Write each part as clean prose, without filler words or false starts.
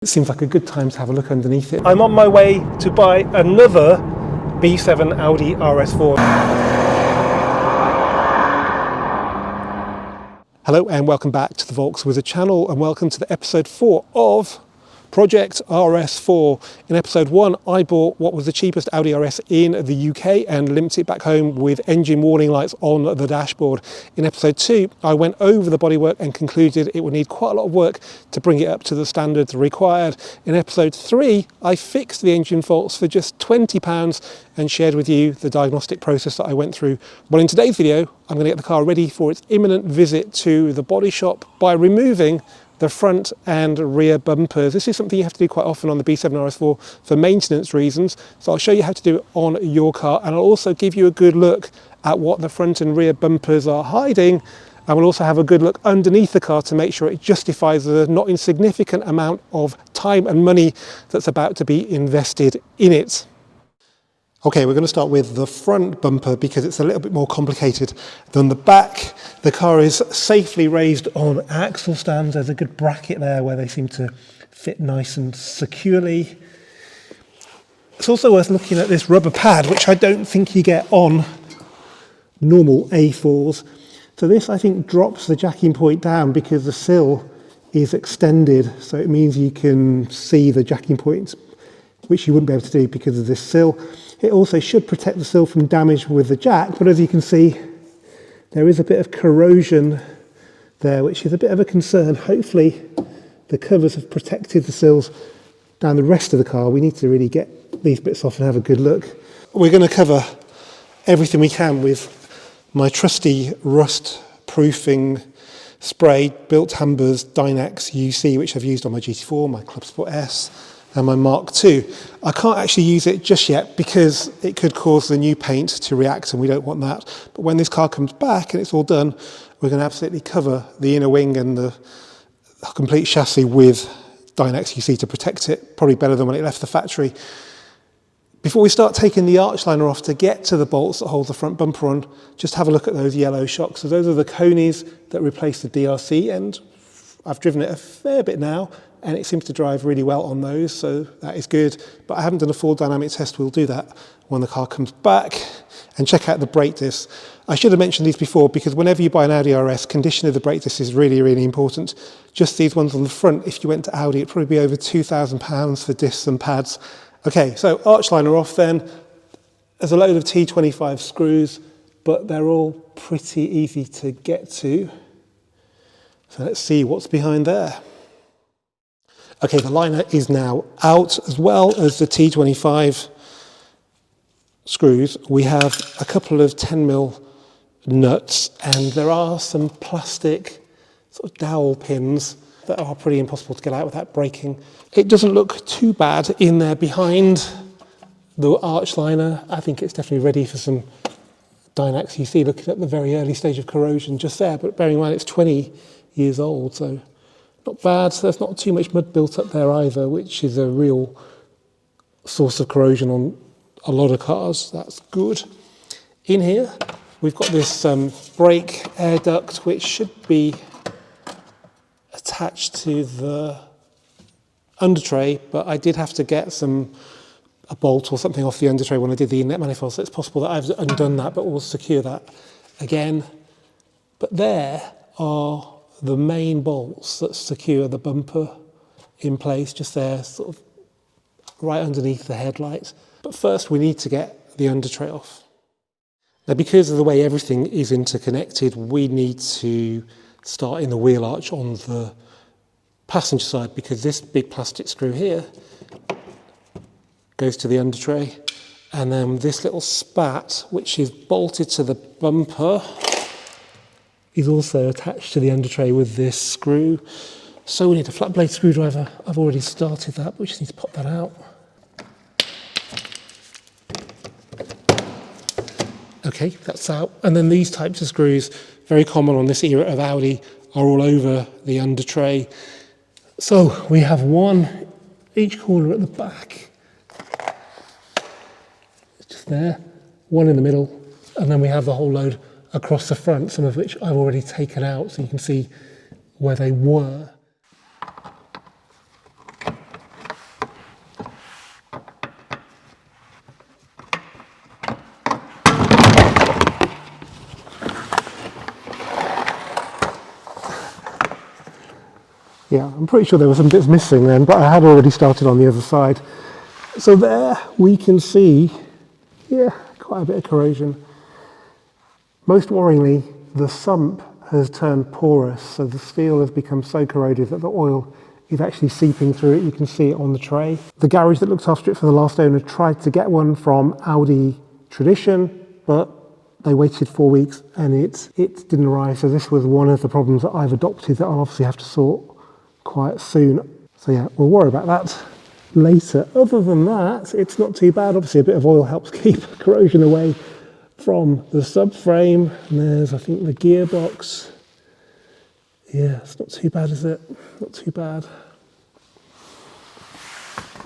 It seems like a good time to have a look underneath it. I'm on my way to buy another B7 Audi RS4. Hello and welcome back to the Volks Wizard channel, and welcome to the episode 4 of Project RS4. In episode 1, I bought what was the cheapest Audi RS in the UK and limped it back home with engine warning lights on the dashboard. In episode 2, I went over the bodywork and concluded it would need quite a lot of work to bring it up to the standards required. In episode 3, I fixed the engine faults for just £20 and shared with you the diagnostic process that I went through. Well, in today's video, I'm going to get the car ready for its imminent visit to the body shop by removing the front and rear bumpers. This is something you have to do quite often on the B7 RS4 for maintenance reasons. So I'll show you how to do it on your car, and I'll also give you a good look at what the front and rear bumpers are hiding. And we'll also have a good look underneath the car to make sure it justifies the not insignificant amount of time and money that's about to be invested in it. Okay, we're going to start with the front bumper because it's a little bit more complicated than the back. The car is safely raised on axle stands. There's a good bracket there where they seem to fit nice and securely. It's also worth looking at this rubber pad, which I don't think you get on normal A4s. So this, I think, drops the jacking point down because the sill is extended. So it means you can see the jacking points, which you wouldn't be able to do because of this sill. It also should protect the sill from damage with the jack, but as you can see, there is a bit of corrosion there, which is a bit of a concern. Hopefully the covers have protected the sills down the rest of the car. We need to really get these bits off and have a good look. We're going to cover everything we can with my trusty rust proofing spray, Built Hamber's Dynax UC, which I've used on my GT4, my Club Sport S, and my Mark II. I can't actually use it just yet because it could cause the new paint to react, and we don't want that. But when this car comes back and it's all done, we're going to absolutely cover the inner wing and the complete chassis with Dynax UC to protect it, probably better than when it left the factory. Before we start taking the arch liner off to get to the bolts that hold the front bumper on, just have a look at those yellow shocks. So those are the conies that replace the DRC, and I've driven it a fair bit now, and it seems to drive really well on those, so that is good. But I haven't done a full dynamic test. We'll do that when the car comes back. And check out the brake discs. I should have mentioned these before because whenever you buy an Audi RS, condition of the brake discs is really, really important. Just these ones on the front, if you went to Audi, it'd probably be over £2,000 for discs and pads. Okay, so arch liner off then. There's a load of T25 screws, but they're all pretty easy to get to. So let's see what's behind there. Okay, the liner is now out, as well as the T25 screws. We have a couple of 10mm nuts, and there are some plastic sort of dowel pins that are pretty impossible to get out without breaking. It doesn't look too bad in there behind the arch liner. I think it's definitely ready for some Dynax UC. Looking at the very early stage of corrosion just there, but bearing in mind it's 20 years old, so not bad. So there's not too much mud built up there either, which is a real source of corrosion on a lot of cars. That's good. In here, we've got this brake air duct, which should be attached to the undertray, but I did have to get a bolt or something off the undertray when I did the inlet manifold, so it's possible that I've undone that, but we'll secure that again. But there are the main bolts that secure the bumper in place, just there, sort of right underneath the headlight. But first we need to get the undertray off. Now, because of the way everything is interconnected, we need to start in the wheel arch on the passenger side, because this big plastic screw here goes to the undertray, and then this little spat, which is bolted to the bumper, is also attached to the undertray with this screw. So we need a flat blade screwdriver. I've already started that, but we just need to pop that out. Okay, that's out. And then these types of screws, very common on this era of Audi, are all over the undertray. So we have one each corner at the back, just there, one in the middle, and then we have the whole load across the front, some of which I've already taken out so you can see where they were. Yeah, I'm pretty sure there were some bits missing then, but I had already started on the other side. So there we can see, yeah, quite a bit of corrosion. Most worryingly, the sump has turned porous, so the steel has become so corroded that the oil is actually seeping through it. You can see it on the tray. The garage that looked after it for the last owner tried to get one from audI Tradition, but they waited 4 weeks and it didn't arrive. So this was one of the problems that I've adopted that I'll obviously have to sort quite soon. So yeah, we'll worry about that later. Other than that, it's not too bad. Obviously a bit of oil helps keep corrosion away from the subframe. And there's, I think, the gearbox. Yeah, it's not too bad, is it? Not too bad.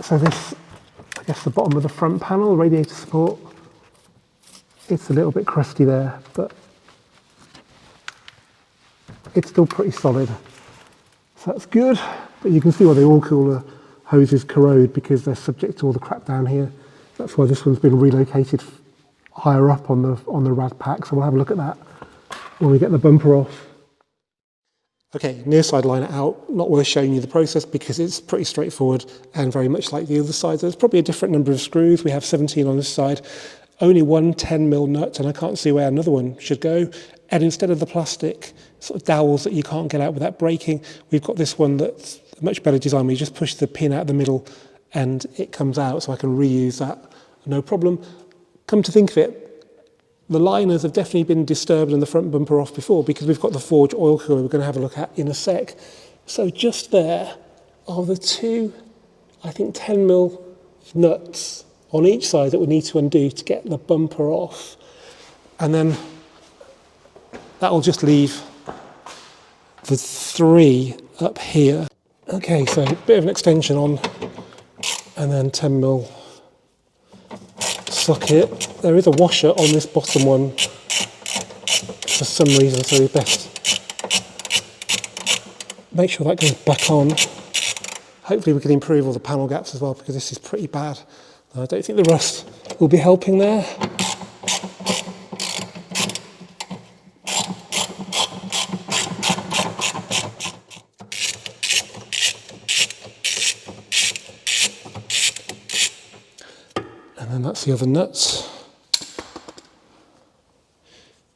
So this, I guess the bottom of the front panel, radiator support, it's a little bit crusty there, but it's still pretty solid. So that's good, but you can see why the oil cooler hoses corrode because they're subject to all the crap down here. That's why this one's been relocated higher up on the rad pack, so we'll have a look at that when we get the bumper off. Okay, near side liner out, not worth showing you the process because it's pretty straightforward and very much like the other side. There's probably a different number of screws. We have 17 on this side, only one 10mm nut, and I can't see where another one should go. And instead of the plastic sort of dowels that you can't get out without breaking, we've got this one that's a much better design where you just push the pin out the middle and it comes out, so I can reuse that, no problem. Come to think of it, the liners have definitely been disturbed and the front bumper off before because we've got the forged oil cooler we're going to have a look at in a sec. So just there are the two, I think, 10mm nuts on each side that we need to undo to get the bumper off. And then that'll just leave the 3 up here. Okay, so a bit of an extension on and then 10mm socket. There is a washer on this bottom one for some reason, so we best make sure that goes back on. Hopefully we can improve all the panel gaps as well because this is pretty bad. I don't think the rust will be helping there. And then that's the other nuts,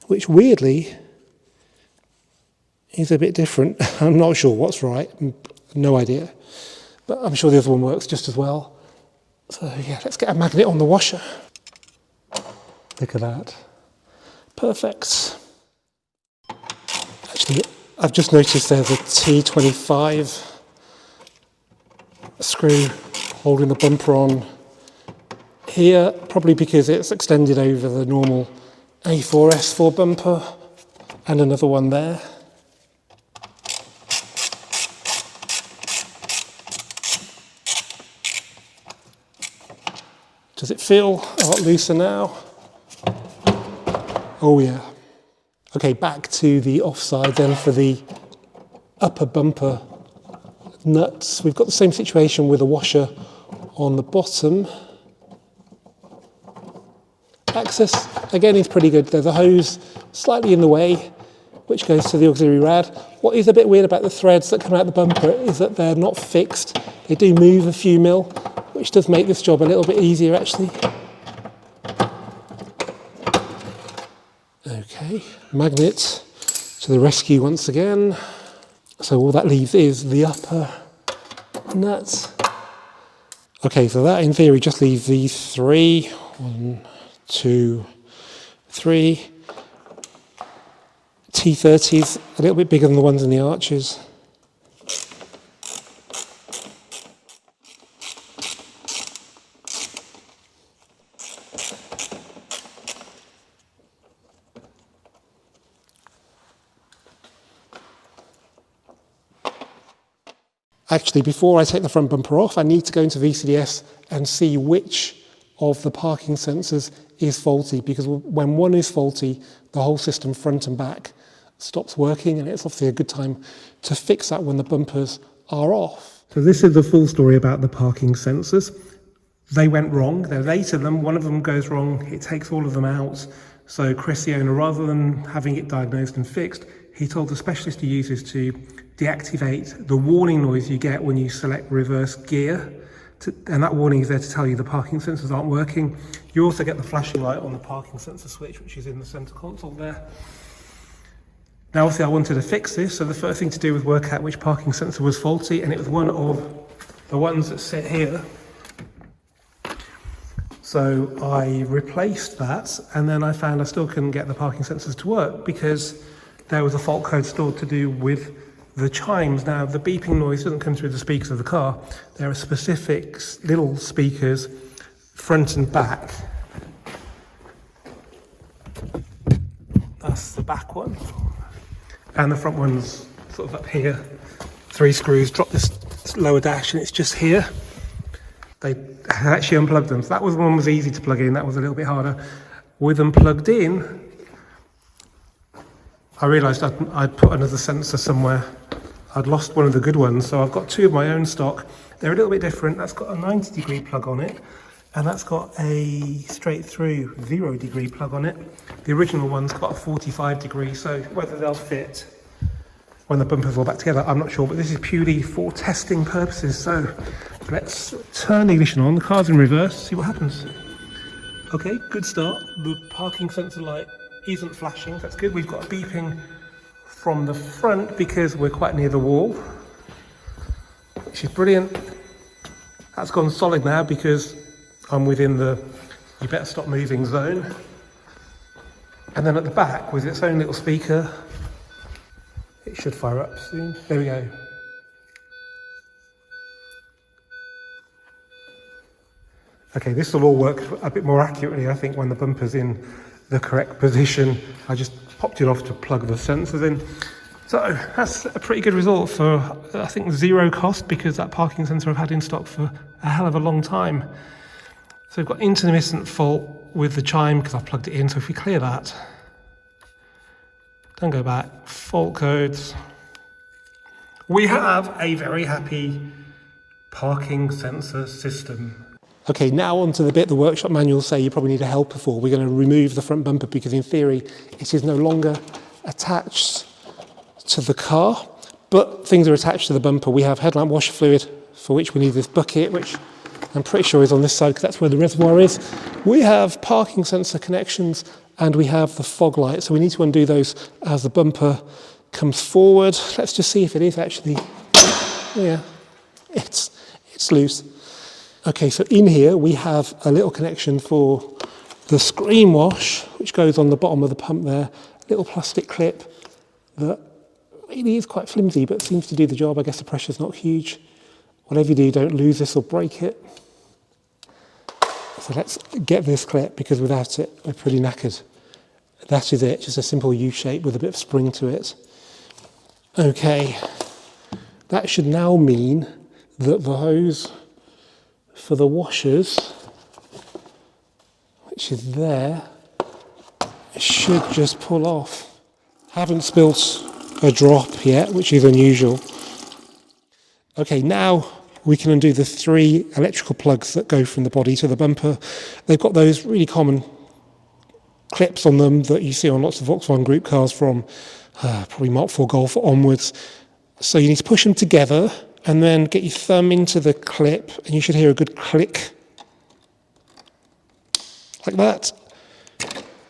which weirdly is a bit different. I'm not sure what's right, no idea, but I'm sure the other one works just as well. So yeah, let's get a magnet on the washer. Look at that, perfect. Actually, I've just noticed there's a T25 screw holding the bumper on here, probably because it's extended over the normal RS4 bumper, and another one there. Does it feel a lot looser now? Oh yeah. Okay, back to the offside then for the upper bumper nuts. We've got the same situation with a washer on the bottom. Access, again, is pretty good. There's a hose slightly in the way, which goes to the auxiliary rad. What is a bit weird about the threads that come out the bumper is that they're not fixed. They do move a few mil, which does make this job a little bit easier, actually. Okay, magnet to the rescue once again. So all that leaves is the upper nut. Okay, so that in theory just leaves these 3. 1, 2, 3. T30s, a little bit bigger than the ones in the arches. Actually, before I take the front bumper off, I need to go into VCDS and see which of the parking sensors is faulty, because when one is faulty, the whole system front and back stops working, and it's obviously a good time to fix that when the bumpers are off. So this is the full story about the parking sensors. They went wrong. There's 8 of them. One of them goes wrong. It takes all of them out. So Chris, the owner, rather than having it diagnosed and fixed, he told the specialist he uses to deactivate the warning noise you get when you select reverse gear. And that warning is there to tell you the parking sensors aren't working. You also get the flashing light on the parking sensor switch, which is in the center console there. Now obviously I wanted to fix this, so the first thing to do was work out which parking sensor was faulty, and it was one of the ones that sit here. So I replaced that, and then I found I still couldn't get the parking sensors to work because there was a fault code stored to do with the chimes. Now, the beeping noise doesn't come through the speakers of the car. There are specific little speakers, front and back. That's the back one. And the front one's sort of up here. 3 screws, drop this lower dash, and it's just here. They actually unplugged them. So that one was easy to plug in. That was a little bit harder. With them plugged in, I realised I'd put another sensor somewhere. I'd lost one of the good ones, so I've got 2 of my own stock. They're a little bit different. That's got a 90-degree plug on it, and that's got a straight through 0-degree plug on it. The original one's got a 45-degree, so whether they'll fit when the bumpers are all back together, I'm not sure, but this is purely for testing purposes. So let's turn the ignition on. The car's in reverse, see what happens. Okay, good start. The parking sensor light isn't flashing, that's good. We've got a beeping from the front because we're quite near the wall, which is brilliant. That's gone solid now because I'm within the you better stop moving zone. And then at the back, with its own little speaker, it should fire up soon. There we go. Okay, this will all work a bit more accurately, I think, when the bumper's in the correct position. I just popped it off to plug the sensors in. So that's a pretty good result for, I think, 0 cost, because that parking sensor I've had in stock for a hell of a long time. So we've got intermittent fault with the chime because I've plugged it in. So if we clear that, don't go back, fault codes. We have a very happy parking sensor system. Okay, now onto the bit the workshop manuals say you probably need a helper for. We're going to remove the front bumper because in theory it is no longer attached to the car, but things are attached to the bumper. We have headlamp washer fluid, for which we need this bucket, which I'm pretty sure is on this side because that's where the reservoir is. We have parking sensor connections and we have the fog light, so we need to undo those as the bumper comes forward. Let's just see if it is actually, yeah, it's loose. Okay, so in here we have a little connection for the screen wash, which goes on the bottom of the pump there. A little plastic clip that really is quite flimsy, but seems to do the job. I guess the pressure's not huge. Whatever you do, don't lose this or break it. So let's get this clip, because without it, we're pretty knackered. That is it, just a simple U shape with a bit of spring to it. Okay, that should now mean that the hose for the washers, which is there, should just pull off. Haven't spilt a drop yet, which is unusual. Okay, now we can undo the 3 electrical plugs that go from the body to the bumper. They've got those really common clips on them that you see on lots of Volkswagen Group cars from probably Mark IV Golf onwards. So you need to push them together and then get your thumb into the clip, and you should hear a good click, like that,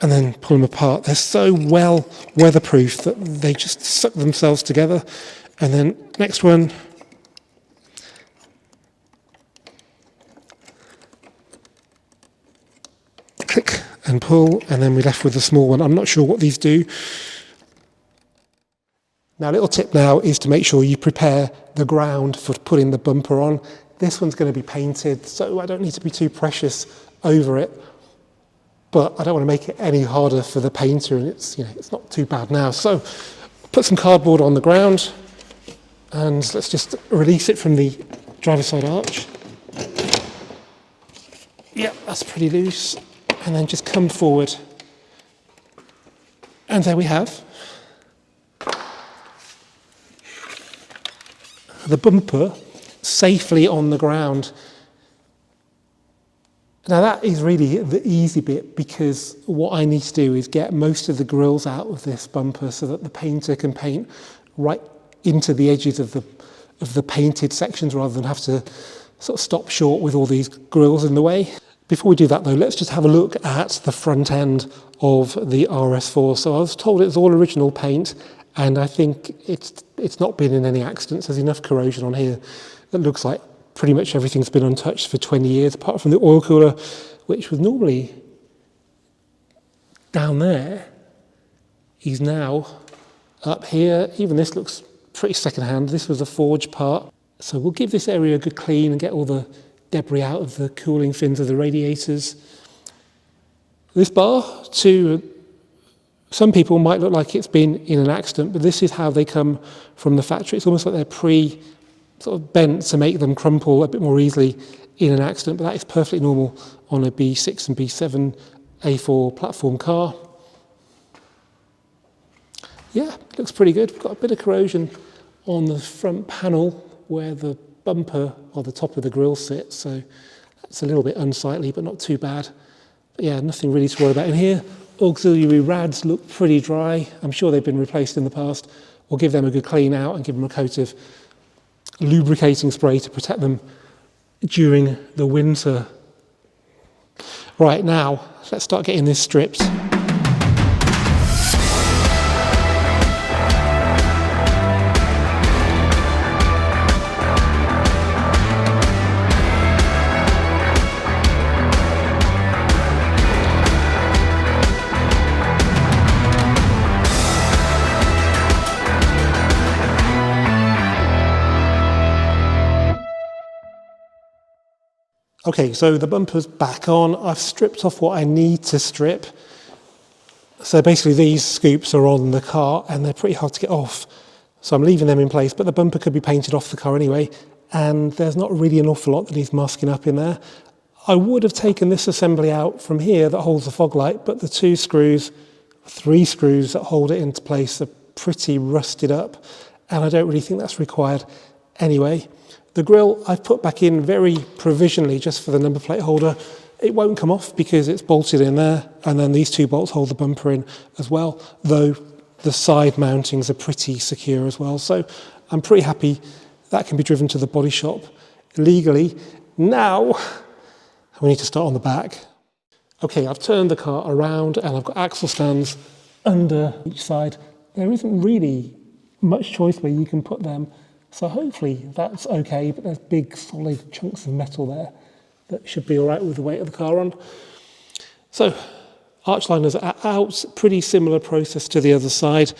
and then pull them apart. They're so well weatherproof that they just suck themselves together. And then next one, click and pull, and then we're left with the small one. I'm not sure what these do. Now, a little tip now is to make sure you prepare the ground for putting the bumper on. This one's going to be painted, so I don't need to be too precious over it, but I don't want to make it any harder for the painter, and it's not too bad now. So put some cardboard on the ground, and let's just release it from the driver's side arch. Yep, that's pretty loose. And then just come forward. And there we have the bumper safely on the ground. Now that is really the easy bit, because what I need to do is get most of the grills out of this bumper so that the painter can paint right into the edges of the painted sections rather than have to sort of stop short with all these grills in the way. Before we do that though, let's just have a look at the front end of the RS4. So I was told it's all original paint, and I think it's not been in any accidents. There's enough corrosion on here that looks like pretty much everything's been untouched for 20 years, apart from the oil cooler, which was normally down there. He's now up here. Even this looks pretty second-hand. This was a forged part. So we'll give this area a good clean and get all the debris out of the cooling fins of the radiators. This bar, to some people, might look like it's been in an accident, but this is how they come from the factory. It's almost like they're sort of bent to make them crumple a bit more easily in an accident, but that is perfectly normal on a B6 and B7 A4 platform car. Yeah, looks pretty good. We've got a bit of corrosion on the front panel where the bumper or the top of the grille sits, so that's a little bit unsightly, but not too bad. But yeah, nothing really to worry about in here. Auxiliary rads look pretty dry. I'm sure they've been replaced in the past. We'll give them a good clean out and give them a coat of lubricating spray to protect them during the winter. Right, now let's start getting this stripped. Okay, so the bumper's back on. I've stripped off what I need to strip. So basically these scoops are on the car and they're pretty hard to get off. So I'm leaving them in place, but the bumper could be painted off the car anyway. And there's not really an awful lot that needs masking up in there. I would have taken this assembly out from here that holds the fog light, but the three screws that hold it into place are pretty rusted up. And I don't really think that's required anyway. The grille I've put back in very provisionally just for the number plate holder. It won't come off because it's bolted in there, and then these two bolts hold the bumper in as well, though the side mountings are pretty secure as well. So I'm pretty happy that can be driven to the body shop legally. Now we need to start on the back. Okay, I've turned the car around and I've got axle stands under each side. There isn't really much choice where you can put them. So hopefully that's okay, but there's big solid chunks of metal there that should be all right with the weight of the car on. So arch liners are out, pretty similar process to the other side.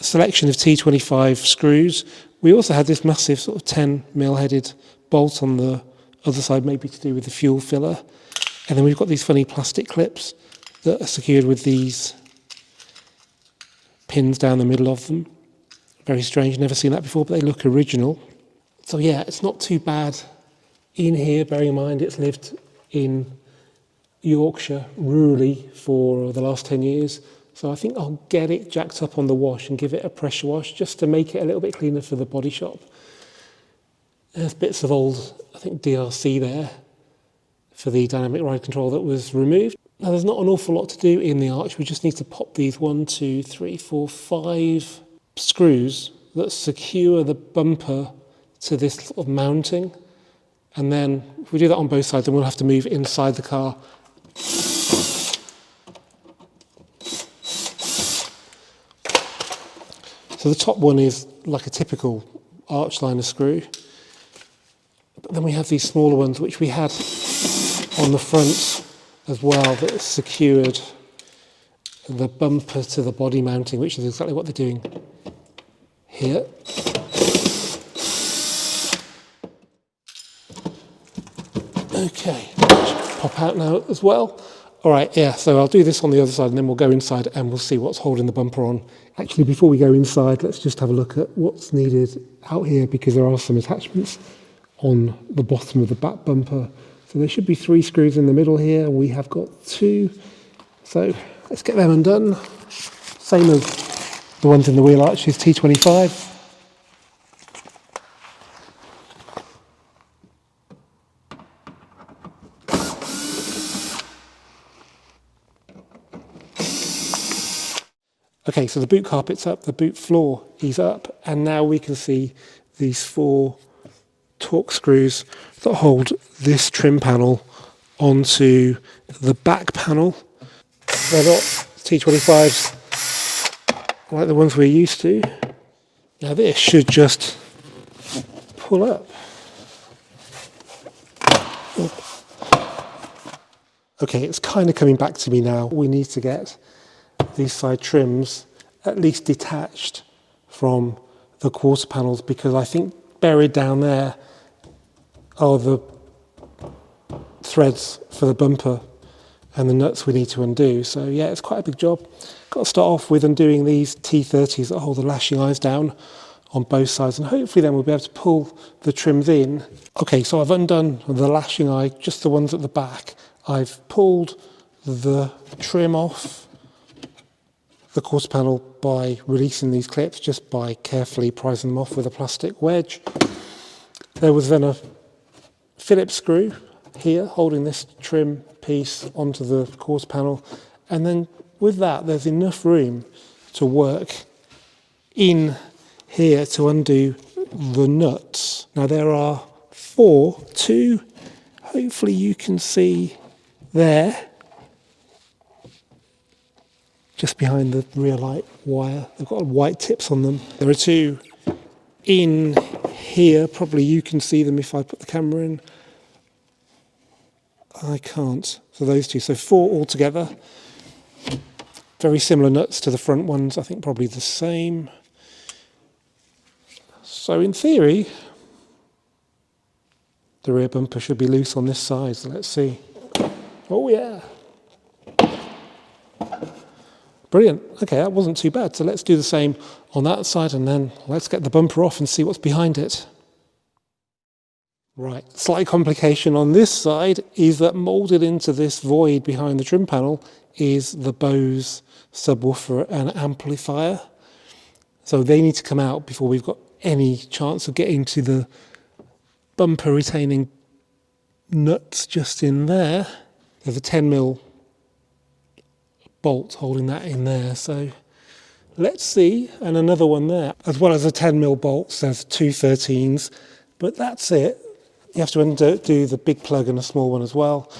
A selection of T25 screws. We also had this massive sort of 10mm headed bolt on the other side, maybe to do with the fuel filler. And then we've got these funny plastic clips that are secured with these pins down the middle of them. Very strange, never seen that before, but they look original. So yeah, it's not too bad in here, bearing in mind it's lived in Yorkshire rurally for the last 10 years. So I think I'll get it jacked up on the wash and give it a pressure wash just to make it a little bit cleaner for the body shop. There's bits of old, I think, DRC there for the dynamic ride control that was removed. Now there's not an awful lot to do in the arch. We just need to pop these 1, 2, 3, 4, 5 screws that secure the bumper to this sort of mounting, and then if we do that on both sides, then we'll have to move inside the car. So the top one is like a typical arch liner screw, but then we have these smaller ones which we had on the front as well that secured the bumper to the body mounting, which is exactly what they're doing here. Okay, pop out now as well. All right, yeah, so I'll do this on the other side and then we'll go inside and we'll see what's holding the bumper on. Actually, before we go inside, let's just have a look at what's needed out here, because there are some attachments on the bottom of the back bumper. So there should be 3 screws in the middle here. We have got 2. So let's get them undone. Same as the ones in the wheel arches, T25. Okay, so the boot carpet's up, the boot floor is up, and now we can see these 4 Torx screws that hold this trim panel onto the back panel. They're not T25s like the ones we're used to. Now this should just pull up. Okay, it's kind of coming back to me now. We need to get these side trims at least detached from the quarter panels, because I think buried down there are the threads for the bumper and the nuts we need to undo. So yeah, it's quite a big job. Got to start off with undoing these T30s that hold the lashing eyes down on both sides, and hopefully then we'll be able to pull the trims in. Okay, so I've undone the lashing eye, just the ones at the back. I've pulled the trim off the quarter panel by releasing these clips, just by carefully prising them off with a plastic wedge. There was then a Phillips screw here holding this trim piece onto the quarter panel, and then with that there's enough room to work in here to undo the nuts. Now there are 4, 2, hopefully you can see there, just behind the rear light wire. They've got white tips on them. There are 2 in here, probably you can see them if I put the camera in. I can't. So those 2, so 4 altogether. Very similar nuts to the front ones, I think probably the same. So in theory, the rear bumper should be loose on this side, so let's see. Oh yeah. Brilliant. Okay, that wasn't too bad. So let's do the same on that side, and then let's get the bumper off and see what's behind it. Right, slight complication on this side is that moulded into this void behind the trim panel is the Bose subwoofer and amplifier. So they need to come out before we've got any chance of getting to the bumper retaining nuts just in there. There's a 10mm bolt holding that in there, so let's see. And another one there. As well as a 10mm bolts, there's 2 13s, but that's it. You have to undo the big plug and a small one as well.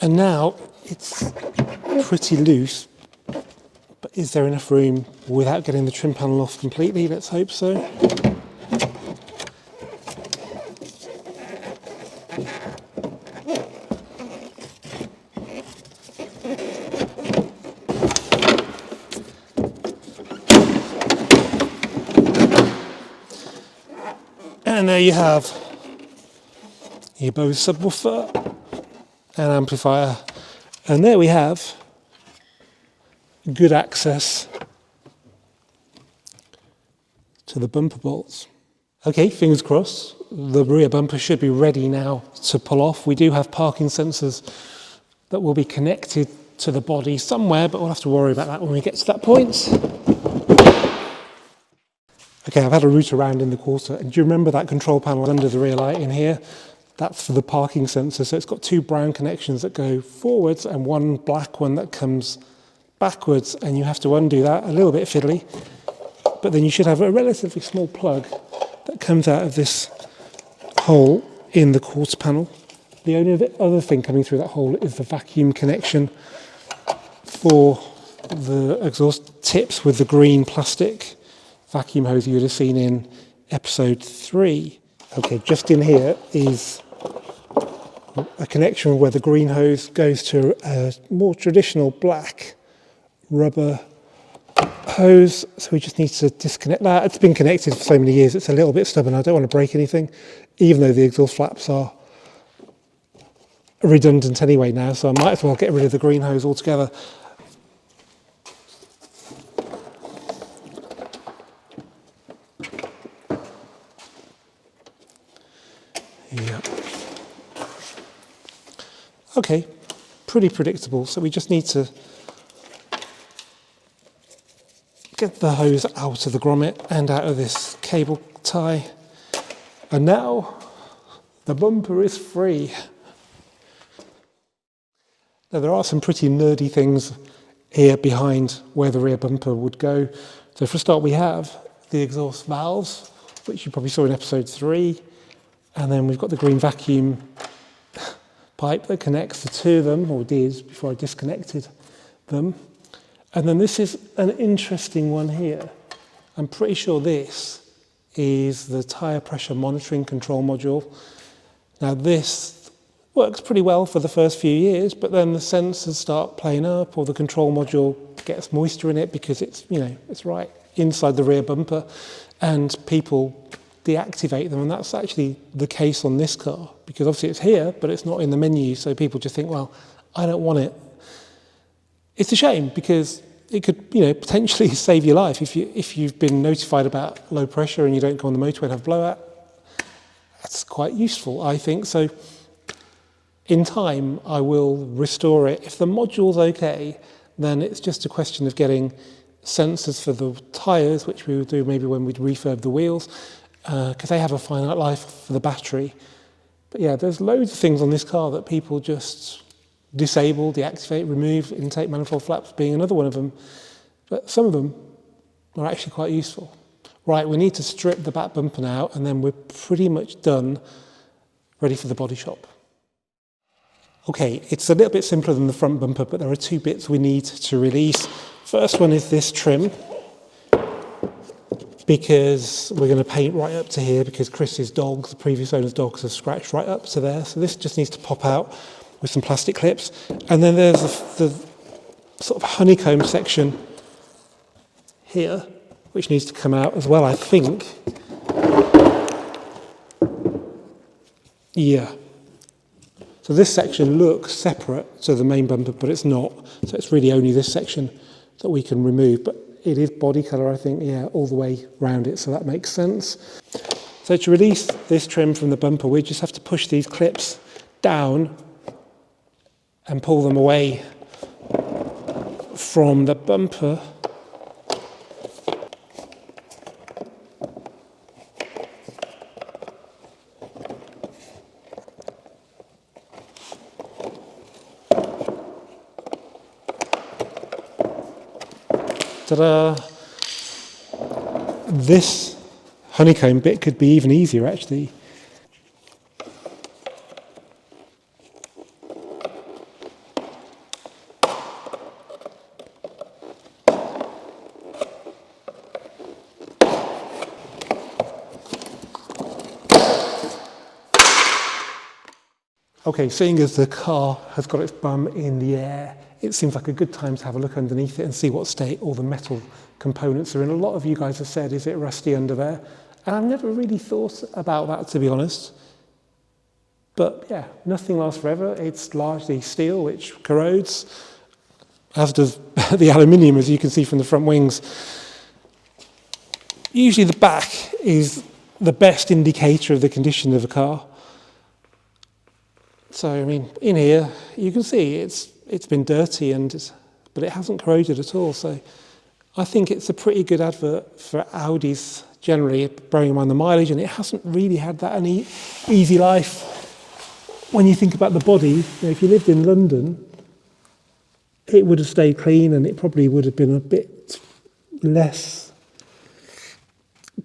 And now it's pretty loose, but is there enough room without getting the trim panel off completely? Let's hope so. And there you have your Bose subwoofer and amplifier. And there we have good access to the bumper bolts. Okay, fingers crossed. The rear bumper should be ready now to pull off. We do have parking sensors that will be connected to the body somewhere, but we'll have to worry about that when we get to that point. Okay, I've had a route around in the quarter, and do you remember that control panel under the rear light in here? That's for the parking sensor. So it's got 2 brown connections that go forwards and 1 black one that comes backwards, and you have to undo that. A little bit fiddly, but then you should have a relatively small plug that comes out of this hole in the quarter panel. The only other thing coming through that hole is the vacuum connection for the exhaust tips with the green plastic vacuum hose you would have seen in episode 3. Okay, just in here is a connection where the green hose goes to a more traditional black rubber hose. So we just need to disconnect that. It's been connected for so many years, it's a little bit stubborn. I don't want to break anything, even though the exhaust flaps are redundant anyway now, so I might as well get rid of the green hose altogether. Yeah. Okay, pretty predictable. So we just need to get the hose out of the grommet and out of this cable tie. And now the bumper is free. Now there are some pretty nerdy things here behind where the rear bumper would go. So for a start, we have the exhaust valves, which you probably saw in episode 3. And then we've got the green vacuum pipe that connects the two of them, or did before I disconnected them. And then this is an interesting one here. I'm pretty sure this is the tyre pressure monitoring control module. Now this works pretty well for the first few years, but then the sensors start playing up, or the control module gets moisture in it because it's, it's right inside the rear bumper, and people deactivate them. And that's actually the case on this car, because obviously it's here, but it's not in the menu. So people just think, well, I don't want it. It's a shame, because it could, potentially save your life if you've been notified about low pressure and you don't go on the motorway and have blowout. That's quite useful, I think. So in time, I will restore it. If the module's okay, then it's just a question of getting sensors for the tyres, which we would do maybe when we'd refurb the wheels, because they have a finite life for the battery. But yeah, there's loads of things on this car that people just disable, deactivate, remove, intake manifold flaps being another one of them. But some of them are actually quite useful. Right, we need to strip the back bumper now, and then we're pretty much done, ready for the body shop. Okay, it's a little bit simpler than the front bumper, but there are 2 bits we need to release. First one is this trim, because we're going to paint right up to here, because Chris's dogs, the previous owner's dogs, have scratched right up to there. So this just needs to pop out with some plastic clips. And then there's the sort of honeycomb section here, which needs to come out as well, I think. Yeah. So this section looks separate to the main bumper, but it's not. So it's really only this section that we can remove. But it is body colour, I think, yeah, all the way around it. So that makes sense. So to release this trim from the bumper, we just have to push these clips down and pull them away from the bumper. Ta-da! This honeycomb bit could be even easier, actually. Okay, seeing as the car has got its bum in the air, it seems like a good time to have a look underneath it and see what state all the metal components are in. A lot of you guys have said, is it rusty under there? And I've never really thought about that, to be honest. But yeah, nothing lasts forever. It's largely steel, which corrodes, as does the aluminium, as you can see from the front wings. Usually the back is the best indicator of the condition of a car. So, I mean, in here, you can see it's been dirty, but it hasn't corroded at all. So I think it's a pretty good advert for Audis generally, bearing in mind the mileage, and it hasn't really had that any easy life. When you think about the body, if you lived in London, it would have stayed clean, and it probably would have been a bit less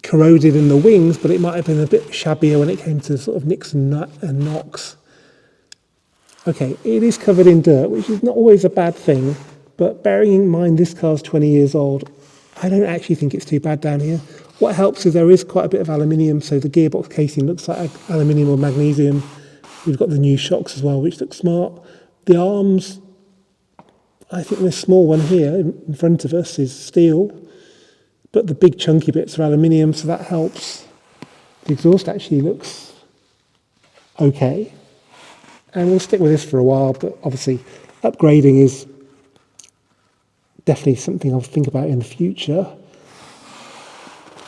corroded in the wings, but it might have been a bit shabbier when it came to sort of nicks and knocks. Okay, it is covered in dirt, which is not always a bad thing, but bearing in mind this car's 20 years old, I don't actually think it's too bad down here. What helps is there is quite a bit of aluminium, so the gearbox casing looks like aluminium or magnesium. We've got the new shocks as well, which look smart. The arms, I think this small one here in front of us is steel, but the big chunky bits are aluminium, so that helps. The exhaust actually looks okay. And we'll stick with this for a while, but obviously upgrading is definitely something I'll think about in the future.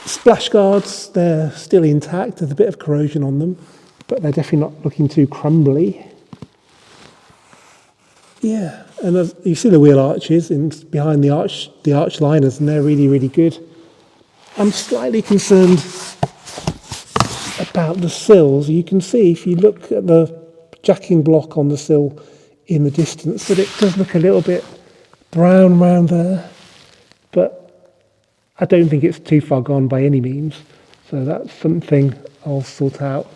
Splash guards, they're still intact. There's a bit of corrosion on them, but they're definitely not looking too crumbly. Yeah, and you see the wheel arches behind the arch liners, and they're really, really good. I'm slightly concerned about the sills. You can see if you look at the jacking block on the sill in the distance that it does look a little bit brown around there, but I don't think it's too far gone by any means. So that's something I'll sort out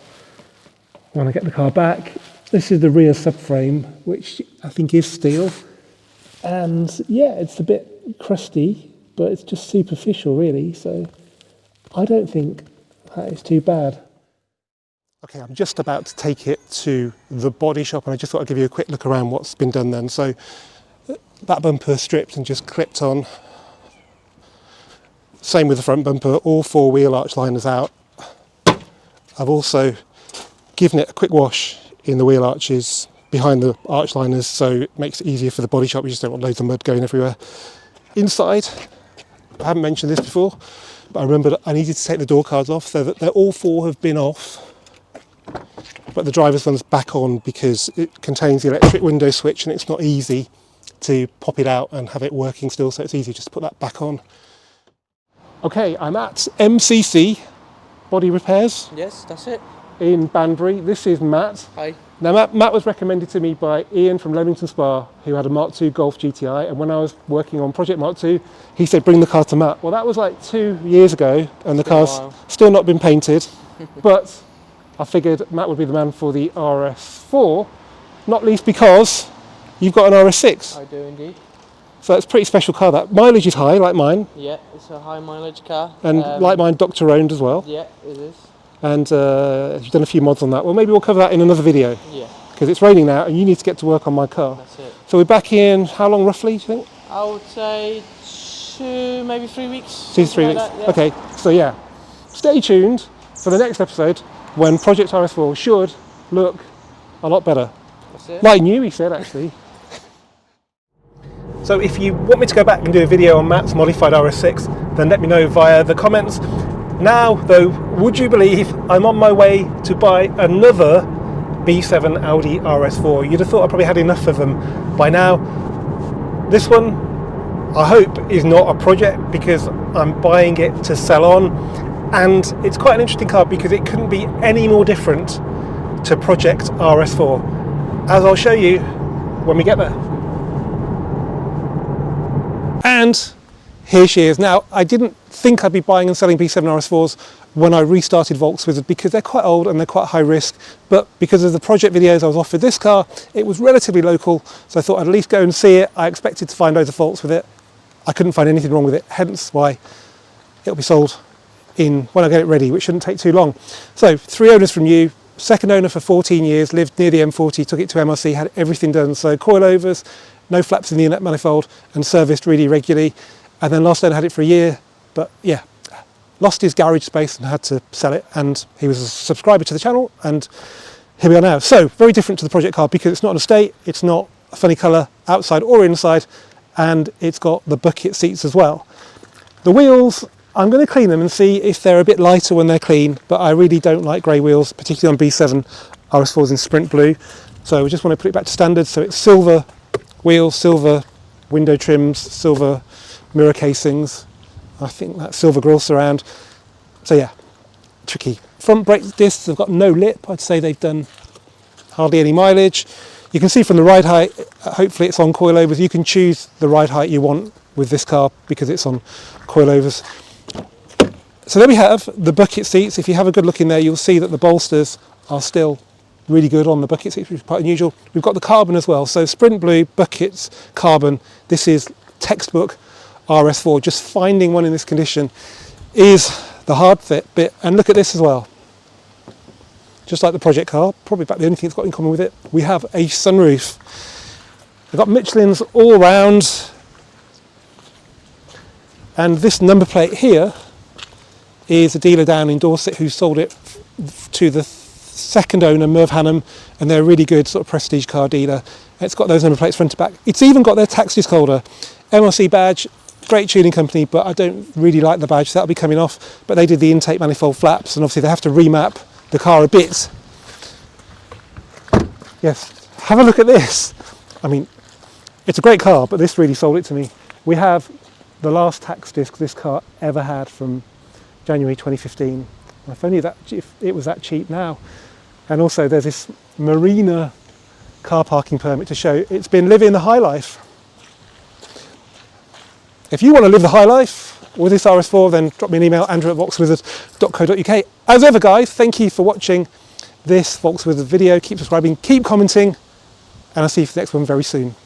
when I get the car back. This is the rear subframe, which I think is steel. And yeah, it's a bit crusty, but it's just superficial really. So I don't think that is too bad. Okay, I'm just about to take it to the body shop, and I just thought I'd give you a quick look around what's been done then. So that bumper stripped and just clipped on. Same with the front bumper, all 4 wheel arch liners out. I've also given it a quick wash in the wheel arches behind the arch liners, so it makes it easier for the body shop. You just don't want loads of mud going everywhere. Inside, I haven't mentioned this before, but I remembered I needed to take the door cards off, so that all 4 have been off, but the driver's one's back on because it contains the electric window switch and it's not easy to pop it out and have it working still, so it's easy just to put that back on. Okay, I'm at MCC Body Repairs. Yes, that's it. In Banbury. This is Matt. Hi. Now Matt was recommended to me by Ian from Leamington Spa, who had a Mark II Golf GTI, and when I was working on Project Mark II, he said bring the car to Matt. Well, that was like 2 years ago, and the car's still not been painted, but I figured Matt would be the man for the RS4, not least because you've got an RS6. I do indeed. So it's a pretty special car. That mileage is high, like mine. Yeah, it's a high mileage car. And like mine, doctor owned as well. Yeah, it is. And you've done a few mods on that. Well, maybe we'll cover that in another video. Yeah. Because it's raining now and you need to get to work on my car. That's it. So we're back in, how long roughly, do you think? I would say 2, maybe 3 weeks. 2 to 3 weeks. Like that, yeah. Okay, so yeah. Stay tuned for the next episode when Project RS4 should look a lot better. That's it. Like new, he said, actually. So if you want me to go back and do a video on Matt's modified RS6, then let me know via the comments. Now, though, would you believe I'm on my way to buy another B7 Audi RS4? You'd have thought I probably had enough of them by now. This one, I hope, is not a project because I'm buying it to sell on. And it's quite an interesting car because it couldn't be any more different to Project RS4, as I'll show you when we get there. And here she is. Now, I didn't think I'd be buying and selling B7 RS4s when I restarted Volkswagen because they're quite old and they're quite high risk, but because of the project videos I was offered this car, it was relatively local, so I thought I'd at least go and see it. I expected to find loads of faults with it. I couldn't find anything wrong with it, hence why it'll be sold when I get it ready, which shouldn't take too long. So 3 owners from you, second owner for 14 years, lived near the M40, took it to MRC, had everything done, so coilovers, no flaps in the inlet manifold, and serviced really regularly. And then last owner had it for a year, but yeah, lost his garage space and had to sell it. And he was a subscriber to the channel, and here we are now. So very different to the project car because it's not an estate, it's not a funny colour outside or inside, and it's got the bucket seats as well. The wheels, I'm going to clean them and see if they're a bit lighter when they're clean, but I really don't like grey wheels, particularly on B7 RS4s in Sprint Blue. So we just want to put it back to standard. So it's silver wheels, silver window trims, silver mirror casings. I think that silver grille surround. So yeah, tricky. Front brake discs have got no lip. I'd say they've done hardly any mileage. You can see from the ride height, hopefully it's on coilovers. You can choose the ride height you want with this car because it's on coilovers. So there we have the bucket seats. If you have a good look in there, you'll see that the bolsters are still really good on the bucket seats, which is quite unusual. We've got the carbon as well. So Sprint Blue, buckets, carbon. This is textbook RS4. Just finding one in this condition is the hard bit. And look at this as well. Just like the project car, probably about the only thing it's got in common with it, we have a sunroof. We've got Michelin's all round. And this number plate here is a dealer down in Dorset who sold it to the second owner, Merv Hannum, and they're a really good sort of prestige car dealer. It's got those number plates front to back. It's even got their tax disc holder. MRC badge, great tuning company, but I don't really like the badge, so that'll be coming off. But they did the intake manifold flaps, and obviously they have to remap the car a bit. Yes, have a look at this. I mean, it's a great car, but this really sold it to me. We have the last tax disc this car ever had from January 2015. If only if it was that cheap now. And also there's this Marina car parking permit to show it's been living the high life. If you want to live the high life with this RS4, then drop me an email, andrew@volkswizard.co.uk. As ever, guys, thank you for watching this Volkswizard video. Keep subscribing, keep commenting, and I'll see you for the next one very soon.